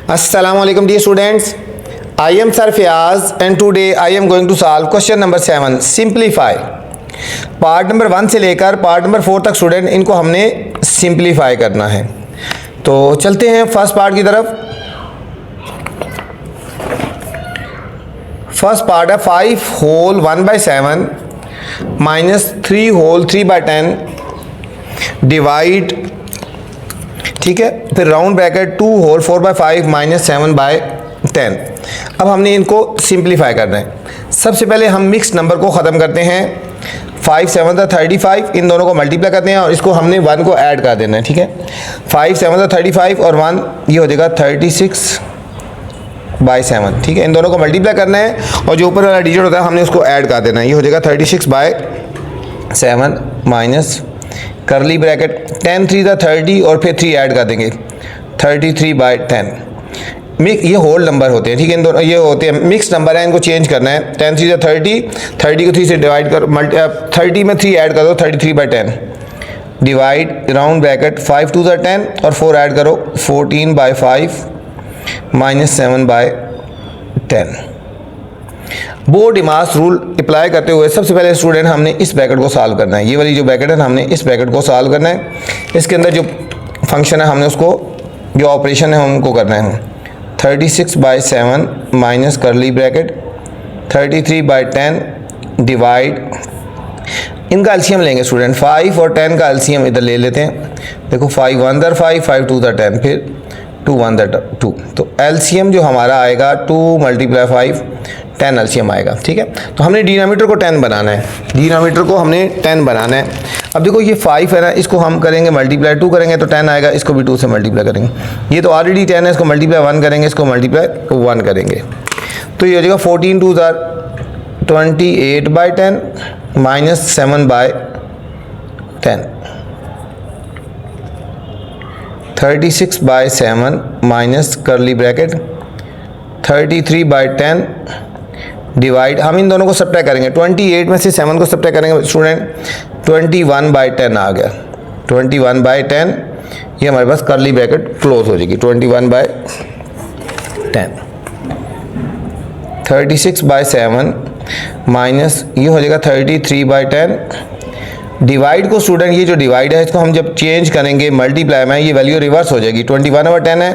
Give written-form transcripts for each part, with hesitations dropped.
Assalamualaikum dear students. I am Sir Fiaz and today I am going to solve question number 7 simplify. Part number 1 से लेकर part number 4 तक student इनको हमने simplify करना है। तो चलते हैं फर्स्ट पार्ट की तरफ। फर्स्ट पार्ट है 5 होल 1/7 माइनस 3 होल 3/10 डिवाइड, ठीक है, फिर राउंड ब्रैकेट 2 होल 4/5 माइनस 7/10। अब हमने इनको सिंप्लीफाई करना है। सबसे पहले हम मिक्स नंबर को ख़त्म करते हैं। 5 7 35, इन दोनों को मल्टीप्लाई करते हैं और इसको हमने 1 को ऐड कर देना है, ठीक है। 5 7 35 और 1 ये हो जाएगा 36/7, ठीक है। इन दोनों को मल्टीप्लाई करना है और जो ऊपर वाला डिजिट होता है हमने उसको ऐड कर देना है। ये हो जाएगा 36/7 माइनस करली ब्रैकेट 10 3 30 और फिर 3 ऐड कर देंगे 33/10। ये होल नंबर होते हैं, ठीक है। इन दोनों ये होते हैं मिक्स नंबर है, इनको चेंज करना है। 10 3 30, 30 को 3 से डिवाइड कर 30 में 3 ऐड कर दो 33/10 डिवाइड राउंड ब्रैकेट 5 2 10 और 4 ऐड करो 14/5 minus 7/10। BODMAS rule apply करते हुए सबसे पहले स्टूडेंट हमने इस ब्रैकेट को सॉल्व करना है। ये वाली जो ब्रैकेट है हमने इस ब्रैकेट को सॉल्व करना है। इसके अंदर जो फंक्शन है हमने उसको, जो ऑपरेशन है हमको करना है। 36/7 माइनस करली ब्रैकेट 33/10 डिवाइड, इनका एलसीएम लेंगे स्टूडेंट। 5 और 10 का एलसीएम इधर ले लेते हैं। देखो 5 1 5, 5 2 10, फिर 2 1 2। तो एलसीएम जो हमारा आएगा 2 × 5 10 एलसीएम आएगा, ठीक है। तो हमने डिनोमिनेटर को 10 बनाना है, डिनोमिनेटर को हमने 10 बनाना है। अब देखो ये 5 है ना, इसको हम करेंगे मल्टीप्लाई 2 करेंगे तो 10 आएगा, इसको भी 2 से मल्टीप्लाई करेंगे। ये तो ऑलरेडी 10 है, इसको मल्टीप्लाई 1 करेंगे, इसको मल्टीप्लाई 1 करेंगे। तो ये हो जाएगा 14 2 28/10 माइनस 7/10 36/7 माइनस करली ब्रैकेट 33/10 डिवाइड, हम इन दोनों को सब्ट्रैक्ट करेंगे। 28 में से 7 को सब्ट्रैक्ट करेंगे स्टूडेंट 21/10 आ गया। 21/10 ये हमारे पास करली ब्रैकेट क्लोज हो जाएगी। 21/10 36/7 माइनस ये हो जाएगा 33/10 डिवाइड को स्टूडेंट, ये जो डिवाइड है इसको हम जब चेंज करेंगे मल्टीप्लाई में ये वैल्यू रिवर्स हो जाएगी। 21/10 है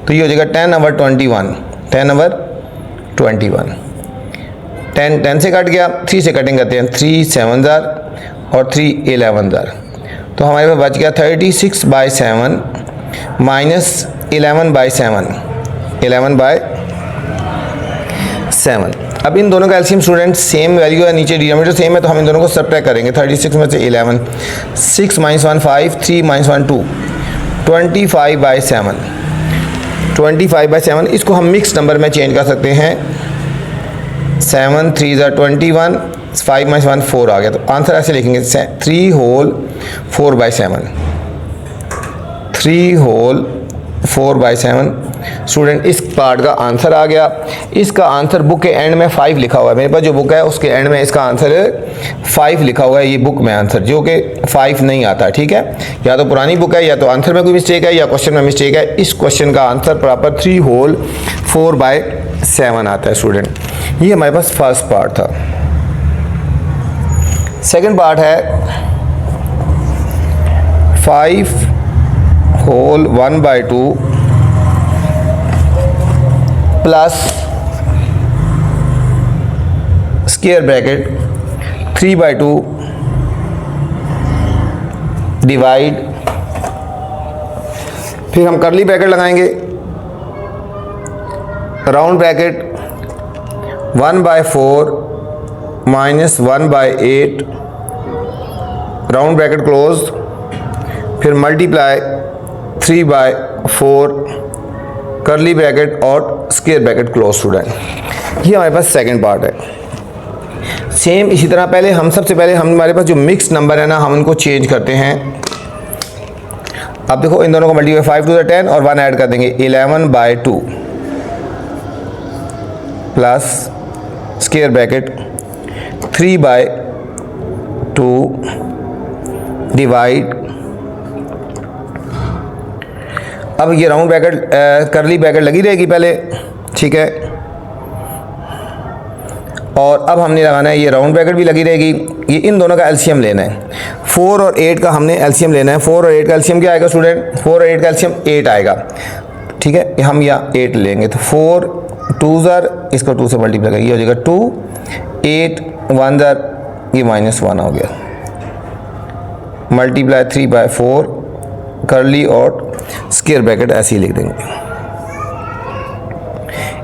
तो ये हो जाएगा 10/21, 10/21। 10 से कट गया, 3 से कटिंग करते हैं। 3 7 और 3 11। तो हमारे पास बच गया 36/7 माइनस 11/7, 11/7। अब इन दोनों का एलसीएम स्टूडेंट सेम वैल्यू है, नीचे डिनोमिनेटर सेम है तो हम इन दोनों को सब्ट्रैक्ट करेंगे। 36 में से 11, 6 - 1 5, 3 - 1 2, 25/7। 25/7 इसको हम मिक्स नंबर में चेंज कर सकते हैं। 7 3 21, 5 - 1 4 आ गया। तो आंसर ऐसे लिखेंगे 3 होल 4/7, 3 होल 4/7 स्टूडेंट। इस पार्ट का आंसर आ गया। इसका आंसर बुक के एंड में 5 लिखा हुआ है। मेरे पास जो बुक है उसके एंड में इसका आंसर 5 लिखा हुआ है, ये बुक में आंसर, जो कि 5 नहीं आता, ठीक है। या तो पुरानी बुक है या तो आंसर में कोई मिस्टेक है या क्वेश्चन में मिस्टेक है। इस क्वेश्चन का आंसर प्रॉपर 3 होल 4/7 आता है स्टूडेंट। ये हमारे पास फर्स्ट पार्ट था। सेकंड पार्ट है 5 whole 1/2 plus square bracket 3/2 divide, फिर हम करली ब्रैकेट लगाएंगे, round bracket 1/4 minus 1/8 round bracket close, फिर मल्टीप्लाई 3/4 करली ब्रैकेट और स्क्वायर ब्रैकेट क्लोज स्टूडेंट। ये हमारे पास सेकंड पार्ट है। सेम इसी तरह पहले हम सबसे पहले हमारे पास जो मिक्स नंबर है ना, हम उनको चेंज करते हैं। अब देखो इन दोनों को मल्टीप्लाई 5 2 10 और 1 ऐड कर देंगे 11/2 प्लस स्क्वायर ब्रैकेट 3/2 डिवाइड, अब ये राउंड ब्रैकेट करली ब्रैकेट लगी रहेगी पहले, ठीक है, और अब हमने लगाना है ये राउंड ब्रैकेट भी लगी रहेगी। ये इन दोनों का एलसीएम लेना है, 4 और 8 का हमने एलसीएम लेना है। 4 और 8 का एलसीएम क्या आएगा स्टूडेंट? 4 और 8 का एलसीएम 8 आएगा, ठीक है, हम यहाँ 8 लेंगे तो 4 2 ज़र, इसको 2 से मल्टीप्लाई करेंगे, ये हो जाएगा 2, 8 1 ज़र, ये -1 हो गया, मल्टीप्लाई 3/4 करली और स्क्वायर ब्रैकेट ऐसे ही लिख देंगे।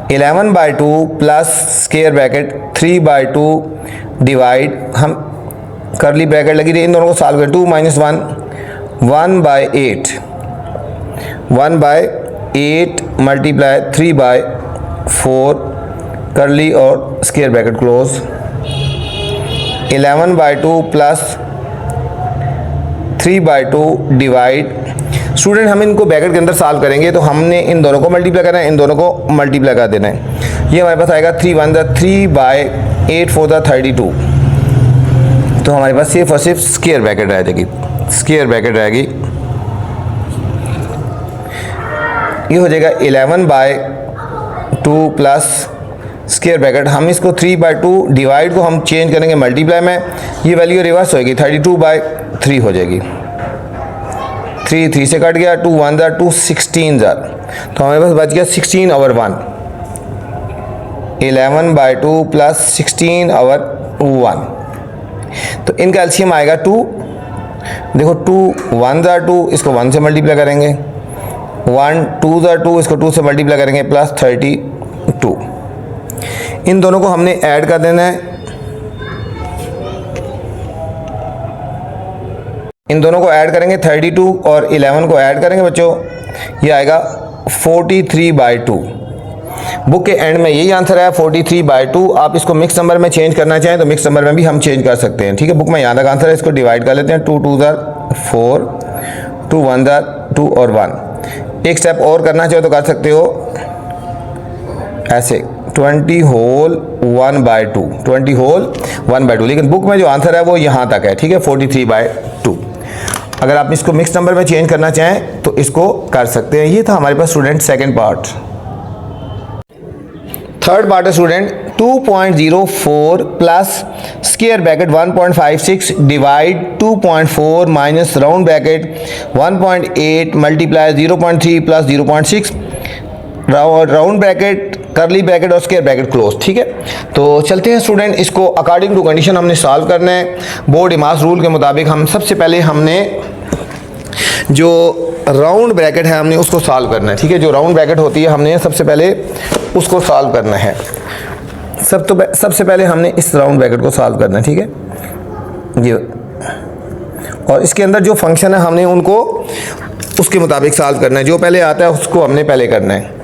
11/2 प्लस स्क्वायर ब्रैकेट 3/2 डिवाइड, हम करली ब्रैकेट लगी रही, इन दोनों को सॉल्व करें, 2 - 1 1/8, 1/8 मल्टीप्लाई 3/4 करली और square bracket close. 11/2 plus 3/2 divide, student हम इनको ब्रैकेट के अंदर सॉल्व करेंगे तो हमने इन दोनों को मल्टीप्लाई करना है, इन दोनों को मल्टीप्लाई कर देना है। ये हमारे पास आएगा 3 1 ज़ा 3/8 4 ज़ा 32, तो हमारे पास सिर्फ और सिर्फ स्क्वायर ब्रैकेट रह जाएगी, स्क्वायर ब्रैकेट रहेगी। ये हो जाएगा 11/2 प्लस स्क्वायर ब्रैकेट, हम इसको 3/2 डिवाइड को हम चेंज करेंगे मल्टीप्लाई में, ये वैल्यू रिवर्स होएगी, 32/3 हो जाएगी, 3 3 से कट गया, 2 1 ज़ा 2 16 ज़ा, तो हमारे पास बच गया 16/1, 11/2 प्लस 16/1, तो इनका एलसीएम आएगा 2, देखो 2 1 ज़ा 2, इसको 1 से मल्टीप्लाई करेंगे, 1 2 ज़ा 2, इसको 2 से मल्टीप्लाई करेंगे, प्लस 32, इन दोनों को हमने ऐड कर देना है, इन दोनों को ऐड करेंगे, 32 और 11 को ऐड करेंगे बच्चों, ये आएगा 43/2। बुक के एंड में यही आंसर है 43/2। आप इसको मिक्स नंबर में चेंज करना चाहें तो मिक्स नंबर में भी हम चेंज कर सकते हैं, ठीक है। बुक में यहाँ तक आंसर है, इसको डिवाइड कर लेते हैं, 2 2 ज़ा 4, 2 1 ज़ा 2 और 1। एक स्टेप और करना चाहो तो कर सकते हो ऐसे, 20 होल 1/2, 20 होल 1/2, लेकिन बुक में जो आंसर है वो यहाँ तक है, ठीक है, 43/2। अगर आप इसको मिक्स नंबर में चेंज करना चाहें तो इसको कर सकते हैं। ये था हमारे पास student second part. Third part है student 2.04 plus square bracket 1.56 divide 2.4 minus round bracket 1.8 multiply 0.3 plus 0.6 round bracket curly bracket और स्क्वायर ब्रैकेट क्लोज, ठीक है। तो चलते हैं स्टूडेंट, इसको अकॉर्डिंग टू कंडीशन हमने सॉल्व करना है। बोर्ड इमास रूल के मुताबिक हम सबसे पहले हमने जो राउंड ब्रैकेट है हमने उसको सॉल्व करना है, ठीक है। जो राउंड ब्रैकेट होती है हमने सबसे पहले उसको सॉल्व करना है। सबसे पहले हमने इस राउंड ब्रैकेट को सॉल्व करना है, ठीक है ये, और इसके अंदर जो फंक्शन है हमने उनको उसके मुताबिक सॉल्व करना है। जो पहले आता है उसको हमने पहले करना है।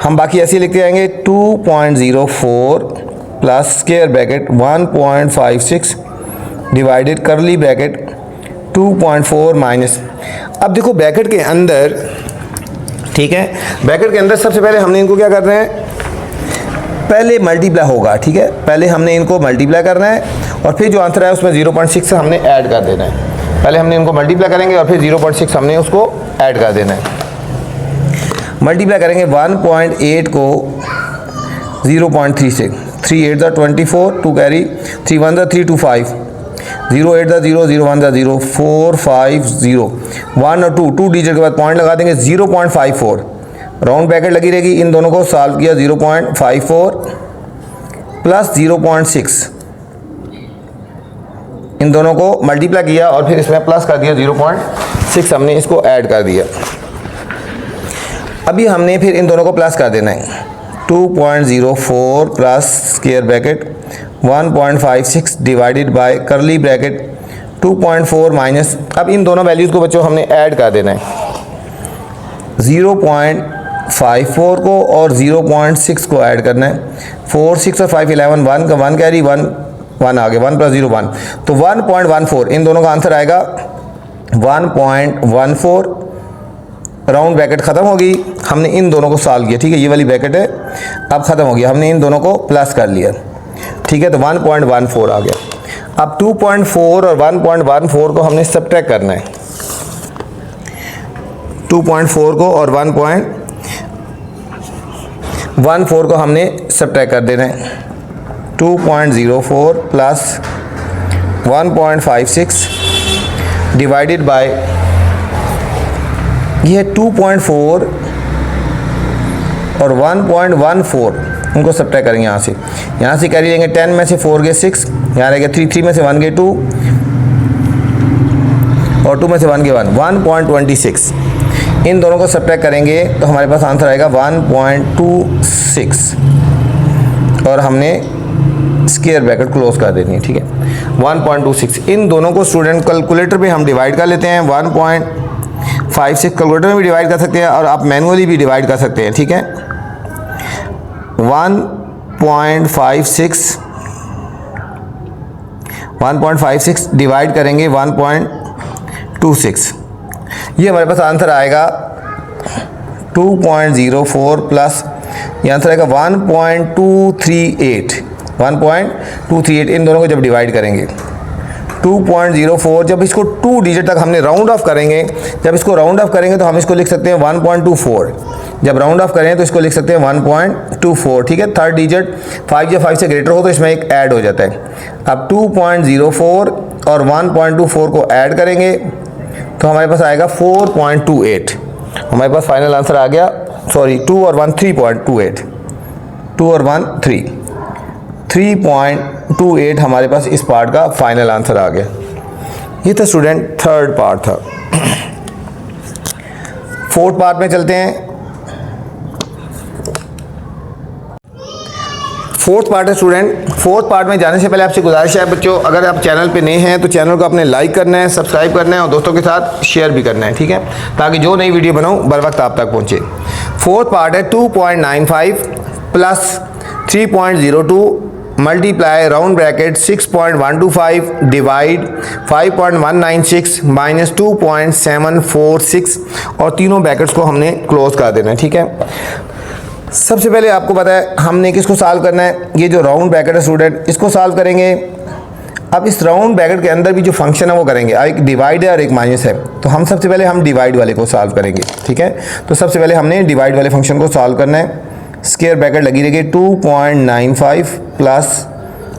हम बाकी ऐसे लिखते जाएंगे 2.04 प्लस स्क्वायर ब्रैकेट 1.56 डिवाइडेड करली ब्रैकेट 2.4 माइनस। अब देखो ब्रैकेट के अंदर, ठीक है, ब्रैकेट के अंदर सबसे पहले हमने इनको क्या करना है, पहले मल्टीप्लाई होगा, ठीक है। पहले हमने इनको मल्टीप्लाई करना है और फिर जो आंसर है उसमें 0.6 से हमने ऐड कर देना है। पहले हमने इनको मल्टीप्लाई करेंगे और फिर 0.6 हमने उसको ऐड कर देना है। मल्टीप्लाई करेंगे 1.8 को 0.3 से, 3 8 ज़ा 24, 2 कैरी, 3 1 ज़ा 3 2 5, 0 8 ज़ा 0, 0 1 ज़ा 0, 4 5 0, 1 और 2 डिजिट के बाद पॉइंट लगा देंगे, 0.54 राउंड ब्रैकेट लगी रहेगी। इन दोनों को सॉल्व किया, 0.54 प्लस 0.6, इन दोनों को मल्टीप्लाई किया और फिर इसमें प्लस कर दिया 0.6, हमने इसको ऐड कर दिया। अभी हमने फिर इन दोनों को प्लस कर देना है, 2.04 plus square bracket 1.56 divided by करली ब्रैकेट 2.4 माइनस। अब इन दोनों वैल्यूज़ को बच्चों हमने ऐड कर देना है, 0.54 को और 0.6 को ऐड करना है, 4 6 और 5 11, 1 का 1 कैरी, 1 आ गया, 1 प्लस 0 1, तो 1.14 इन दोनों का आंसर आएगा 1.14। राउंड ब्रैकेट ख़त्म होगी, हमने इन दोनों को सॉल्व किया, ठीक है, ये वाली ब्रैकेट है अब ख़त्म हो गया, हमने इन दोनों को प्लस कर लिया, ठीक है, तो 1.14 आ गया। अब 2.4 और 1.14 को हमने सब्ट्रैक्ट करना है, 2.4 को और 1.14 को हमने सब्ट्रैक्ट कर देना है। 2.04 प्लस 1.56 डिवाइडेड बाय ये 2.4 और 1.14 उनको सब्ट्रैक्ट करेंगे यहाँ से कैरी लेंगे 10 में से 4 गए 6, यहाँ रहेगा 3 में से 1 गए 2 और 2 में से 1 गए 1.26। इन दोनों को सब्ट्रैक्ट करेंगे तो हमारे पास आंसर आएगा 1.26 और हमने स्क्वायर ब्रैकेट क्लोज कर देनी है, ठीक है। 1.26 इन दोनों को स्टूडेंट कैलकुलेटर पे हम डिवाइड कर लेते हैं। 1.56 कैलकुलेटर में भी डिवाइड कर सकते हैं और आप मैनुअली भी डिवाइड कर सकते हैं, ठीक है। 1.56 डिवाइड करेंगे 1.26, ये हमारे पास आंसर आएगा 2.04 प्लस ये आंसर आएगा 1.238। इन दोनों को जब डिवाइड करेंगे 2.04, जब इसको 2 डिजिट तक हमने राउंड ऑफ करेंगे, जब इसको राउंड ऑफ करेंगे तो हम इसको लिख सकते हैं 1.24। जब राउंड ऑफ करें तो इसको लिख सकते हैं 1.24, ठीक है। थर्ड डिजिट 5 या 5 से ग्रेटर हो तो इसमें एक ऐड हो जाता है। अब 2.04 और 1.24 को ऐड करेंगे तो हमारे पास आएगा 4.28। हमारे पास फाइनल आंसर आ गया, सॉरी 2 और 1 3.28, 2 और 1 3.28 हमारे पास इस पार्ट का फाइनल आंसर आ गया। ये था स्टूडेंट थर्ड पार्ट था। फोर्थ पार्ट में चलते हैं। फोर्थ पार्ट है स्टूडेंट। फोर्थ पार्ट में जाने से पहले आपसे गुजारिश है बच्चों, अगर आप चैनल पे नए हैं तो चैनल को अपने लाइक करना है, सब्सक्राइब करना है और दोस्तों के साथ शेयर भी करना है, ठीक है, ताकि जो नई वीडियो बनाऊं बर वक्त आप तक पहुंचे। फोर्थ पार्ट है 2.95 plus 3.02 multiply round bracket 6.125 divide 5.196 minus 2.746 और तीनों ब्रैकेट्स को हमने क्लोज कर देना है, ठीक है। सबसे पहले आपको पता है हमने किसको सॉल्व करना है, ये जो राउंड ब्रैकेट है स्टूडेंट, इसको सॉल्व करेंगे। अब इस राउंड ब्रैकेट के अंदर भी जो फंक्शन है वो करेंगे, एक डिवाइड है और एक माइनस है, तो हम सबसे पहले हम डिवाइड वाले को सॉल्व करेंगे, ठीक है। तो सबसे पहले हमने डिवाइड वाले फंक्शन को सॉल्व करना है। स्क्वायर ब्रैकेट लगी रहेगी 2.95 प्लस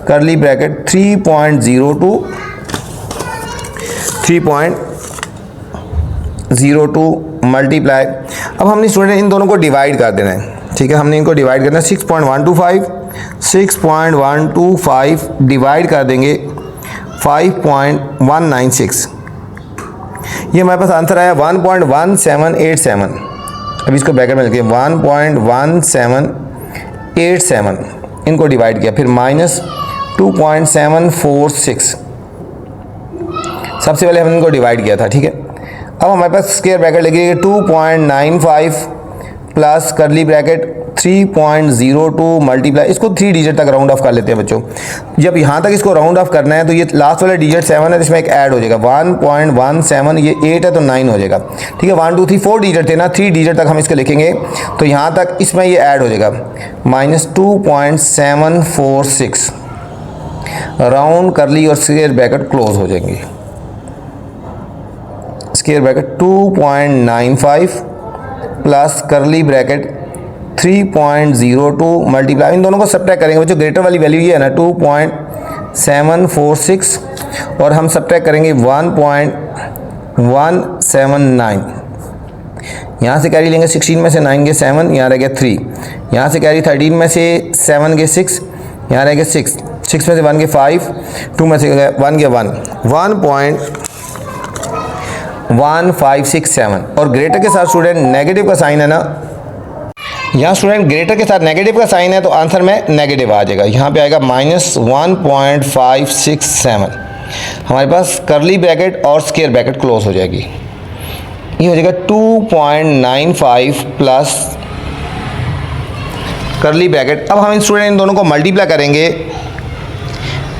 करली ब्रैकेट 3.02 मल्टीप्लाई। अब हमने स्टूडेंट इन दोनों को डिवाइड कर देना है, ठीक है। हमने इनको डिवाइड करना है 6.125 डिवाइड कर देंगे 5.196, ये हमारे पास आंसर आया 1.1787। अब इसको ब्रैकेट में लिखिए 1.1787, इनको डिवाइड किया, फिर माइनस 2.746, सबसे पहले हमने इनको डिवाइड किया था, ठीक है। अब हमारे पास स्क्वायर ब्रैकेट लगी 2.95 प्लस करली ब्रैकेट 3.02 मल्टीप्लाई, इसको 3 डिजिट तक राउंड ऑफ कर लेते हैं बच्चों। जब यहाँ तक इसको राउंड ऑफ करना है तो ये लास्ट वाला डिजिट 7 है तो इसमें एक ऐड हो जाएगा 1.17, ये 8 है तो 9 हो जाएगा, ठीक है। 1 2 3 4 डिजिट थे ना, 3 डिजिट तक हम इसको लिखेंगे तो यहाँ तक इसमें ये ऐड हो जाएगा माइनस 2.746, राउंड करली और स्क्वायर ब्रैकेट क्लोज हो जाएंगे। Square bracket 2.95 plus curly bracket 3.02 multiply, इन दोनों को सब्ट्रैक्ट करेंगे बच्चों। ग्रेटर वाली वैल्यू ये है ना 2.746 और हम सब्ट्रैक्ट करेंगे 1.179। यहाँ से कैरी लेंगे 16 में से 9 गए 7, यहाँ रह गया 3, यहाँ से कैरी 13 में से 7 गए 6, यहाँ रह गया 6 में से 1 गए 5, 2 में से 1 गया 1.1567 और ग्रेटर के साथ स्टूडेंट नेगेटिव का साइन है ना, यहाँ स्टूडेंट ग्रेटर के साथ नेगेटिव का साइन है तो आंसर में नेगेटिव आ जाएगा, यहाँ पे आएगा माइनस 1.567। हमारे पास करली ब्रैकेट और स्क्वायर ब्रैकेट क्लोज हो जाएगी, ये हो जाएगा 2.95 प्लस करली ब्रैकेट। अब हम स्टूडेंट इन दोनों को मल्टीप्लाई करेंगे,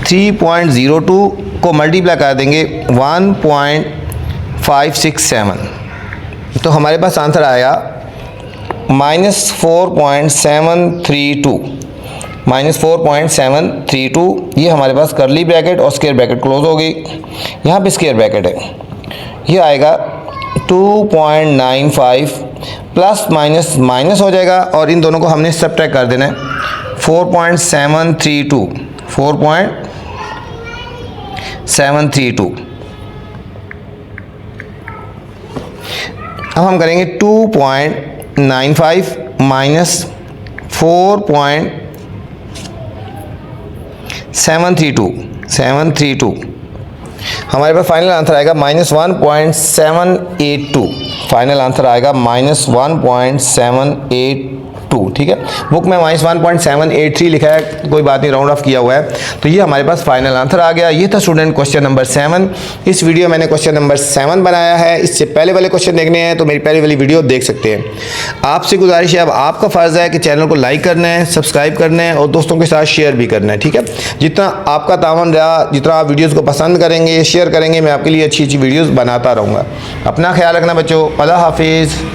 3.02 को मल्टीप्लाई कर देंगे 1.567 तो हमारे पास आंसर आया माइनस 4.732, ये हमारे पास करली ब्रैकेट और स्क्वायर ब्रैकेट क्लोज हो गई। यहाँ पे स्क्वायर ब्रैकेट है, ये आएगा 2.95 प्लस माइनस माइनस हो जाएगा और इन दोनों को हमने सब्ट्रैक्ट कर देना है 4.732 अब हम करेंगे 2.95 माइनस 4.732 हमारे पास फाइनल आंसर आएगा -1.782 फाइनल आंसर आएगा -1.782 ठीक है। बुक में -1.783 लिखा है, कोई बात नहीं, राउंड ऑफ किया हुआ है। तो ये हमारे पास फाइनल आंसर आ गया। ये था स्टूडेंट क्वेश्चन नंबर 7। इस वीडियो मैंने क्वेश्चन नंबर 7 बनाया है। इससे पहले वाले क्वेश्चन देखने हैं तो मेरी पहले वाली वीडियो देख सकते हैं। आपसे गुजारिश है, अब आपका फ़र्ज़ है कि चैनल को लाइक करना है, सब्सक्राइब करना है और दोस्तों के साथ शेयर भी करना है, ठीक है। जितना आपका तावन रहा, जितना आप वीडियोज़ को पसंद करेंगे, शेयर करेंगे, मैं आपके लिए अच्छी अच्छी वीडियोज़ बनाता रहूँगा। अपना ख्याल रखना बच्चों। अल्लाह हाफिज़।